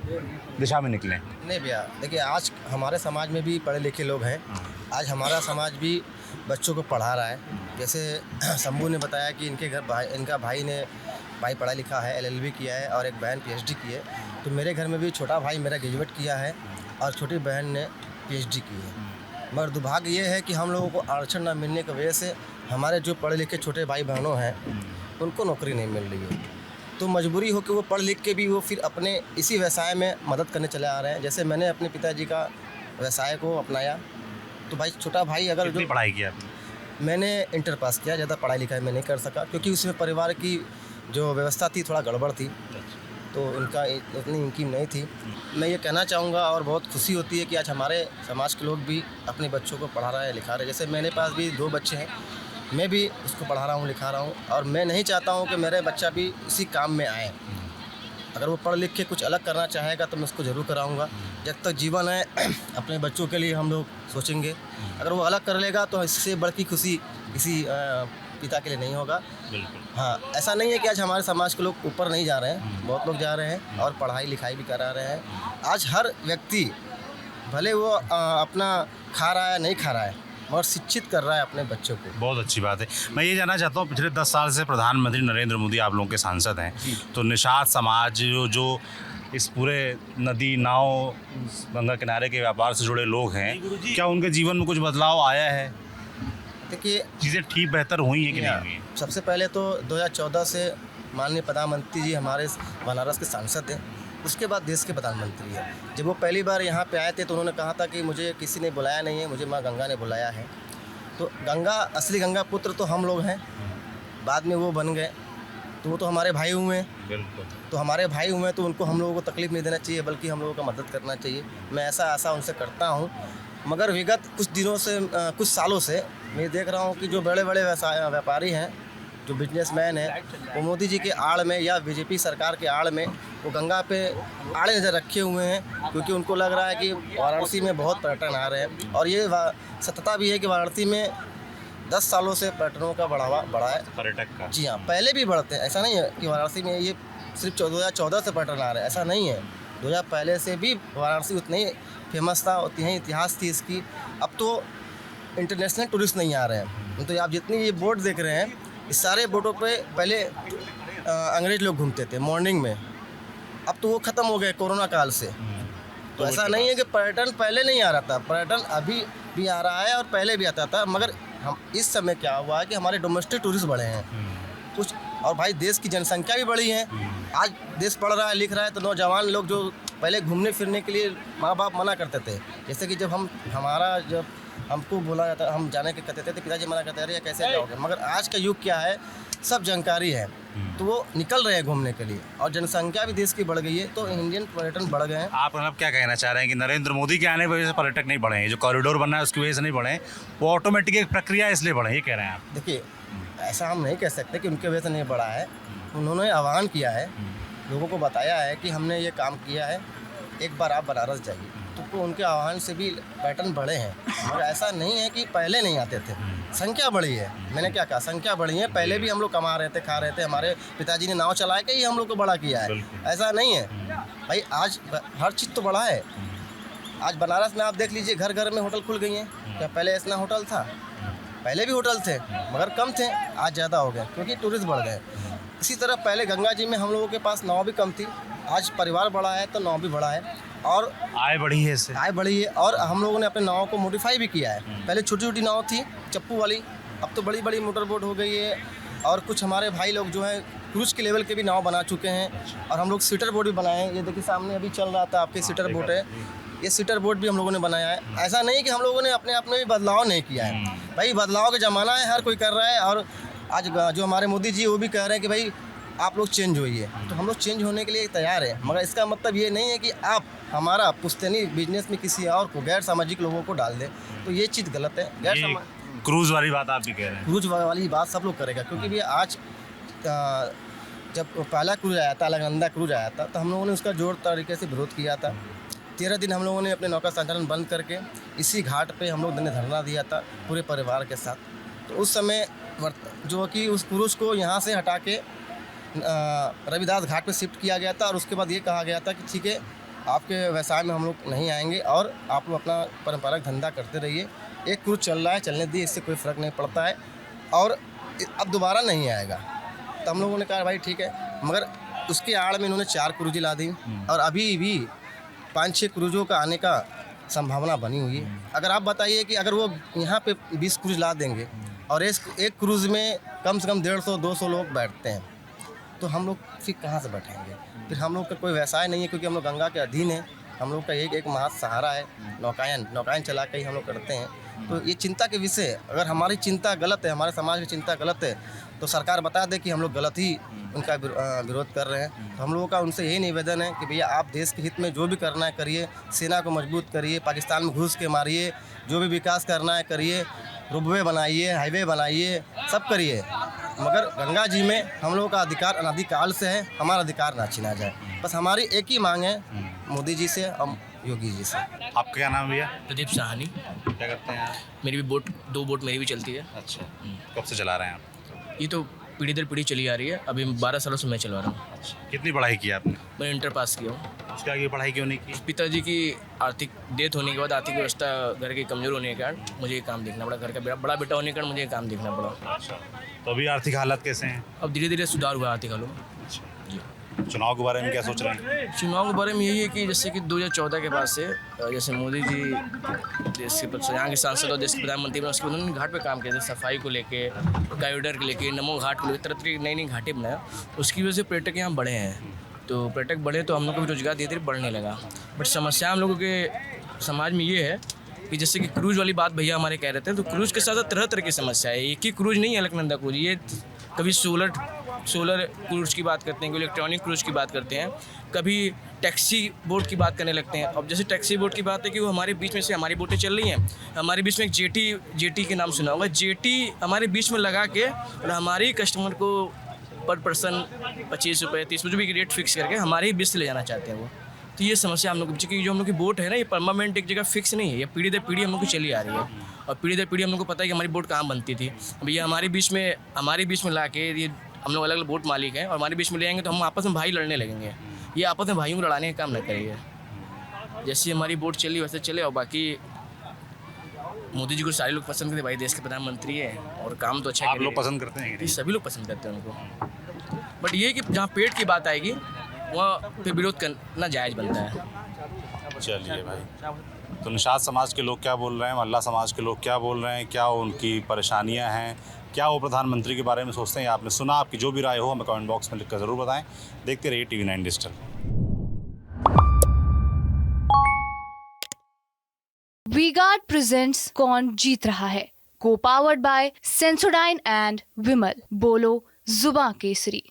दिशा में निकलें? नहीं भैया, देखिए आज हमारे समाज में भी पढ़े लिखे लोग हैं। आज हमारा समाज भी बच्चों को पढ़ा रहा है। जैसे शंभू ने बताया कि इनका भाई पढ़ा लिखा है, LLB किया है, और एक बहन PhD की है। तो मेरे घर में भी छोटा भाई मेरा ग्रेजुएट किया है और छोटी बहन ने PhD की है। मगर दुर्भाग्य ये है कि हम लोगों को आरक्षण न मिलने की वजह से हमारे जो पढ़े लिखे छोटे भाई बहनों हैं उनको नौकरी नहीं मिल रही है। तो मजबूरी हो कि वो पढ़ लिख के भी वो फिर अपने इसी व्यवसाय में मदद करने चले आ रहे हैं। जैसे मैंने अपने पिताजी का व्यवसाय को अपनाया, तो भाई छोटा भाई अगर कितनी जो पढ़ाई की आपने? मैंने इंटर पास किया, ज़्यादा पढ़ाई लिखाई मैं नहीं कर सका क्योंकि उसमें परिवार की जो व्यवस्था थी थोड़ा गड़बड़ थी, तो उनका इतनी इनकी नहीं थी। मैं ये कहना चाहूँगा और बहुत खुशी होती है कि आज हमारे समाज के लोग भी अपने बच्चों को पढ़ा रहे हैं, लिखा रहे हैं। जैसे मेरे पास भी 2 बच्चे हैं, मैं भी उसको पढ़ा रहा हूँ, लिखा रहा हूँ, और मैं नहीं चाहता हूँ कि मेरे बच्चा भी इसी काम में आए। अगर वो पढ़ लिख के कुछ अलग करना चाहेगा तो मैं उसको ज़रूर कराऊँगा। जब तक जीवन है अपने बच्चों के लिए हम लोग सोचेंगे। अगर वो अलग कर लेगा तो इससे बढ़ती खुशी किसी पिता के लिए नहीं होगा। बिल्कुल। हाँ, ऐसा नहीं है कि आज हमारे समाज के लोग ऊपर नहीं जा रहे हैं, बहुत लोग जा रहे हैं और पढ़ाई लिखाई भी करा रहे हैं। आज हर व्यक्ति भले वो अपना खा रहा है नहीं खा रहा है, मगर शिक्षित कर रहा है अपने बच्चों को। बहुत अच्छी बात है। मैं ये जानना चाहता हूँ, पिछले 10 साल से प्रधानमंत्री नरेंद्र मोदी आप लोगों के सांसद हैं, तो निषाद समाज जो इस पूरे नदी नाव गंगा किनारे के व्यापार से जुड़े लोग हैं, क्या उनके जीवन में कुछ बदलाव आया है? देखिए, चीज़ें ठीक बेहतर हुई हैं कि नहीं हुई? सबसे पहले तो 2014 से माननीय प्रधानमंत्री जी हमारे बनारस के सांसद हैं, उसके बाद देश के प्रधानमंत्री हैं। जब वो पहली बार यहाँ पे आए थे तो उन्होंने कहा था कि मुझे किसी ने बुलाया नहीं है, मुझे माँ गंगा ने बुलाया है। तो गंगा, असली गंगा पुत्र तो हम लोग हैं, बाद में वो बन गए, तो वो तो हमारे भाई हुए हैं। बिल्कुल। तो हमारे भाई हुए हैं तो उनको हम लोगों को तकलीफ़ नहीं देना चाहिए, बल्कि हम लोगों का मदद करना चाहिए। मैं ऐसा आशा उनसे करता हूँ। मगर विगत कुछ दिनों से, कुछ सालों से मैं देख रहा हूँ कि जो बड़े बड़े व्यापारी हैं, जो बिजनेसमैन हैं, वो मोदी जी के आड़ में या बीजेपी सरकार के आड़ में वो गंगा पे आड़े नज़र रखे हुए हैं, क्योंकि उनको लग रहा है कि वाराणसी में बहुत पर्यटन आ रहे हैं। और ये सत्यता भी है कि वाराणसी में 10 सालों से पर्यटनों का बढ़ावा बढ़ा है, पर्यटक का। जी हाँ, पहले भी बढ़ते हैं। ऐसा नहीं है कि वाराणसी में ये सिर्फ 2014 से पर्यटन आ रहे हैं, ऐसा नहीं है। 2000 पहले से भी वाराणसी उतनी फेमस था, उतनी ही इतिहास थी इसकी। अब तो इंटरनेशनल टूरिस्ट नहीं आ रहे हैं। तो आप जितनी ये बोट देख रहे हैं, इस सारे बोटों पे पहले अंग्रेज लोग घूमते थे मॉर्निंग में, अब तो वो ख़त्म हो गए कोरोना काल से। तो ऐसा नहीं है कि पर्यटन पहले नहीं आ रहा था, पर्यटन अभी भी आ रहा है और पहले भी आता था। मगर हम इस समय क्या हुआ है कि हमारे डोमेस्टिक टूरिस्ट बढ़े हैं कुछ, और भाई देश की जनसंख्या भी बढ़ी है। आज देश पढ़ रहा है, लिख रहा है, तो नौजवान लोग जो पहले घूमने फिरने के लिए माँ बाप मना करते थे, जैसे कि जब हमको बोला जाता, हम जाने के कहते थे, पिताजी मना करते अरे कैसे जाओगे। मगर आज का युग क्या है, सब जानकारी है, तो वो निकल रहे हैं घूमने के लिए, और जनसंख्या भी देश की बढ़ गई है, तो इंडियन पर्यटन बढ़ गए हैं। आप मतलब क्या कहना चाह रहे हैं कि नरेंद्र मोदी के आने की वजह से पर्यटक नहीं बढ़े हैं, जो कॉरिडोर बनना है उसकी वजह से नहीं बढ़े, वो ऑटोमेटिक एक प्रक्रिया है इसलिए बढ़े, ये कह रहे हैं आप? देखिए, ऐसा हम नहीं कह सकते कि उनके वजह से नहीं बढ़ा है। उन्होंने आह्वान किया है, लोगों को बताया है कि हमने ये काम किया है, एक बार आप बनारस जाइए, तो उनके आह्वान से भी पर्यटन बढ़े हैं। और ऐसा नहीं है कि पहले नहीं आते थे, संख्या बढ़ी है। मैंने क्या कहा, संख्या बढ़ी है। पहले भी हम लोग कमा रहे थे, खा रहे थे, हमारे पिताजी ने नाव चला के ही हम लोग को बड़ा किया है, ऐसा नहीं है भाई। आज हर चीज़ तो बढ़ा है। आज बनारस में आप देख लीजिए, घर घर में होटल खुल गई हैं। क्या पहले ऐसा होटल था? पहले भी होटल थे, मगर कम थे, आज ज़्यादा हो गए क्योंकि टूरिस्ट बढ़ गए। इसी तरह पहले गंगा जी में हम लोगों के पास नाव भी कम थी, आज परिवार बड़ा है तो नाव भी बड़ा है, और आय बढ़ी है इससे। आय बढ़ी है। और हम लोगों ने अपने नाव को मॉडिफाई भी किया है। पहले छोटी छोटी नाव थी चप्पू वाली, अब तो बड़ी बड़ी मोटर बोट हो गई है। और कुछ हमारे भाई लोग जो हैं क्रूज के लेवल के भी नाव बना चुके हैं, और हम लोग सीटर बोट भी बनाए हैं। ये देखिए सामने अभी चल रहा था आपके सीटर बोट है, ये सीटर बोट भी हम लोगों ने बनाया है। ऐसा नहीं कि हम लोगों ने अपने आप में भी बदलाव नहीं किया है भाई, बदलाव का ज़माना है, हर कोई कर रहा है। और आज जो हमारे मोदी जी वो भी कह रहे हैं कि भाई आप लोग चेंज होइए, तो हम लोग चेंज होने के लिए तैयार हैं। मगर इसका मतलब ये नहीं है कि आप हमारा पुश्तैनी बिजनेस में किसी और को, गैर सामाजिक लोगों को डाल दें, तो ये चीज़ गलत है। क्रूज वाली बात आप भी कह रहे हैं? क्रूज वाली बात सब लोग करेगा, क्योंकि भैया आज जब पहला क्रूज आया था, अलकनंदा क्रूज आया था, तो हम लोगों ने उसका जोर तरीके से विरोध किया था। 13 दिन हम लोगों ने अपने नौका संचालन बंद करके इसी घाट पे हम लोग ने धरना दिया था पूरे परिवार के साथ। तो उस समय जो कि उस क्रूज को यहाँ से हटा के रविदास घाट पे शिफ्ट किया गया था, और उसके बाद ये कहा गया था कि ठीक है, आपके व्यवसाय में हम लोग नहीं आएंगे और आप लोग अपना परंपरागत धंधा करते रहिए। एक क्रूज चल रहा है, चलने दिए, इससे कोई फ़र्क नहीं पड़ता है, और अब दोबारा नहीं आएगा। तो हम लोगों ने कहा भाई ठीक है, मगर उसके आड़ में इन्होंने 4 क्रूजें ला दी, और अभी भी 5-6 क्रूजों का आने का संभावना बनी हुई है। अगर आप बताइए कि अगर वो यहाँ पे 20 क्रूज ला देंगे, और एक क्रूज़ में कम से कम 150-200 लोग बैठते हैं, तो हम लोग फिर कहाँ से बैठेंगे? फिर हम लोग का कोई व्यवसाय नहीं है, क्योंकि हम लोग गंगा के अधीन है। हम लोग का एक मात्र सहारा है नौकायन चला के ही हम लोग करते हैं। तो ये चिंता के विषय, अगर हमारी चिंता गलत है, हमारे समाज की चिंता गलत है, तो सरकार बता दे कि हम लोग गलत ही उनका विरोध कर रहे हैं। तो हम लोगों का उनसे यही निवेदन है कि भैया आप देश के हित में जो भी करना है करिए, सेना को मजबूत करिए, पाकिस्तान में घुस के मारिए, जो भी विकास करना है करिए, रोपवे बनाइए, हाईवे बनाइए, सब करिए, मगर गंगा जी में हम लोगों का अधिकार अनादिकाल से है, हमारा अधिकार ना छीना जाए। बस हमारी एक ही मांग है मोदी जी से और योगी जी से। आपका क्या नाम भैया? प्रदीप साहनी। क्या करते हैं आप? मेरी भी बोट 2 बोट मेरी भी चलती है। अच्छा, कब से चला रहे हैं आप? ये तो पीढ़ी दर पीढ़ी चली आ रही है, अभी 12 सालों से मैं चला रहा हूँ। अच्छा, कितनी पढ़ाई की आपने? मैं इंटर पास किया हूँ। उसके आगे पढ़ाई क्यों नहीं की? पिताजी की आर्थिक डेथ होने के बाद, आर्थिक व्यवस्था घर के कमज़ोर होने के कारण मुझे ये काम देखना पड़ा। घर का बड़ा बेटा होने के कारण मुझे ये काम देखना पड़ा। अच्छा, तो अभी आर्थिक हालत कैसे हैं? अब धीरे धीरे सुधार हुआ आर्थिक हालों में। चुनाव के बारे में क्या सोच रहे हैं? चुनाव के बारे में यही है कि जैसे कि 2014 के बाद से जैसे मोदी जी देश के यहाँ के सांसद और देश के प्रधानमंत्री बने, उसके उन्होंने घाट पे काम किया, जैसे सफाई को लेके, कॉरिडोर को लेके, नमो घाट को लेकर तरह तरह की नई नई घाटें बनाया। उसकी वजह से पर्यटक यहाँ बढ़े हैं। तो पर्यटक बढ़े तो हम लोग को भी रोजगार धीरे धीरे बढ़ने लगा। बट समस्या हम लोगों के समाज में ये है कि जैसे कि क्रूज वाली बात भैया हमारे कह रहे थे, तो क्रूज के साथ साथ तरह तरह की समस्या है। एक ही क्रूज नहीं है अलकनंदा क्रूज, ये कभी सोलर क्रूज की बात करते हैं, कभी इलेक्ट्रॉनिक क्रूज की बात करते हैं, कभी टैक्सी बोट की बात करने लगते हैं। अब जैसे टैक्सी बोट की बात है कि वो हमारे बीच में से हमारी बोटें चल रही हैं, हमारे बीच में एक जेटी के नाम सुना होगा, जेटी हमारे बीच में लगा के और हमारे कस्टमर को पर पर्सन 25 रुपये 30 रुपये भी रेट फिक्स करके हमारे ही बीच से ले जाना चाहते हैं वो। तो ये समस्या हम लोग की, क्योंकि जो हम लोग की बोट है ना, ये परमानेंट एक जगह फिक्स नहीं है, ये पीढ़ी दर पीढ़ी हम लोग की चली आ रही है। और पीढ़ी दर पीढ़ी हम लोग को पता है कि हमारी बोट कहाँ बनती थी। अब ये हमारे बीच में ला के, ये हम लोग अलग अलग बोट मालिक हैं और हमारे बीच में ले आएंगे तो हम आपस में भाई लड़ने लगेंगे। ये आपस में भाइयों को लड़ाने का काम न करिए। जैसे हमारी बोट चली वैसे चले। और बाकी मोदी जी को सारे लोग पसंद करते, भाई देश के प्रधानमंत्री है और काम तो अच्छा आप लोग पसंद करते हैं? ये सभी लोग पसंद करते हैं उनको। बट ये कि जहाँ पेट की बात आएगी वहाँ फिर विरोध करना जायज़ बनता है। चलिए भाई, तो निषाद समाज के लोग क्या बोल रहे हैं, मल्ला समाज के लोग क्या बोल रहे हैं, क्या उनकी परेशानियां हैं, क्या वो प्रधानमंत्री के बारे में सोचते हैं, आपने सुना। आपकी जो भी राय हो हमें कमेंट बॉक्स में लिखकर ज़रूर बताएं। देखते रहिए TV9 digital. We guard presents कौन जीत रहा है, को पावर्ड बाय सेंसोडाइन एंड विमल, बोलो जुबां केसरी।